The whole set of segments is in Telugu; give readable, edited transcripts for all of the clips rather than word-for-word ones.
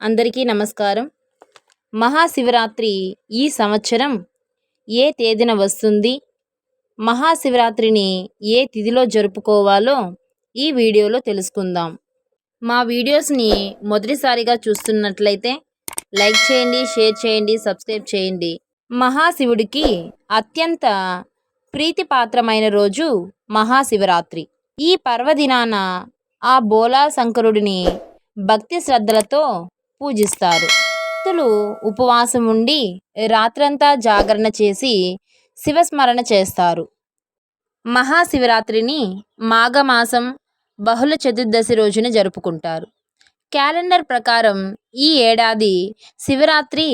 అందరికీ నమస్కారం. మహాశివరాత్రి ఈ సంవత్సరం ఏ తేదీన వస్తుంది? మహాశివరాత్రిని ఏ తిథిలో జరుపుకోవాలో ఈ వీడియోలో తెలుసుకుందాం. మా వీడియోస్ని మొదటిసారిగా చూస్తున్నట్లయితే లైక్ చేయండి, షేర్ చేయండి, సబ్స్క్రైబ్ చేయండి. మహాశివుడికి అత్యంత ప్రీతిపాత్రమైన రోజు మహాశివరాత్రి. ఈ పర్వదినాన ఆ బోలా శంకరుడిని భక్తి శ్రద్ధలతో పూజిస్తారు. భక్తులు ఉపవాసం ఉండి రాత్రంతా జాగరణ చేసి శివస్మరణ చేస్తారు. మహాశివరాత్రిని మాఘమాసం బహుళ చతుర్దశి రోజున జరుపుకుంటారు. క్యాలెండర్ ప్రకారం ఈ ఏడాది శివరాత్రి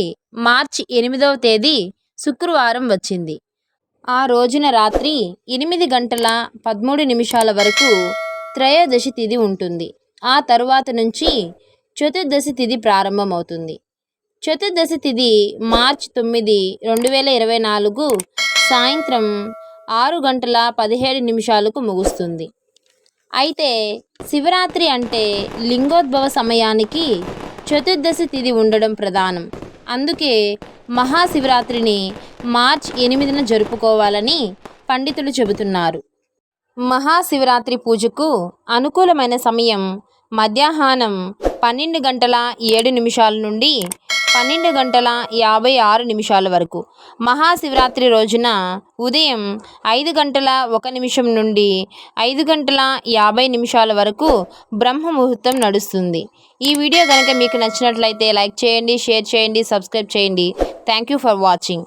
మార్చి 8వ తేదీ శుక్రవారం వచ్చింది. ఆ రోజున రాత్రి 8 గంటల 13 నిమిషాల వరకు త్రయోదశి తిథి ఉంటుంది. ఆ తరువాత నుంచి చతుర్దశి తిథి ప్రారంభమవుతుంది. చతుర్దశి తిథి మార్చి 9, 2024 సాయంత్రం 6 గంటల 17 నిమిషాలకు ముగుస్తుంది. అయితే శివరాత్రి అంటే లింగోద్భవ సమయానికి చతుర్దశి తిథి ఉండడం ప్రధానం. అందుకే మహాశివరాత్రిని మార్చి 8న జరుపుకోవాలని పండితులు చెబుతున్నారు. మహాశివరాత్రి పూజకు అనుకూలమైన సమయం మధ్యాహ్నం 12 గంటల 7 నిమిషాల నుండి 12 గంటల 56 నిమిషాల వరకు. మహాశివరాత్రి రోజున ఉదయం 5 గంటల 1 నిమిషం నుండి 5 గంటల 50 నిమిషాల వరకు బ్రహ్మ ముహూర్తం నడుస్తుంది. ఈ వీడియో కనుక మీకు నచ్చినట్లయితే లైక్ చేయండి, షేర్ చేయండి, సబ్స్క్రైబ్ చేయండి. Thank you for watching.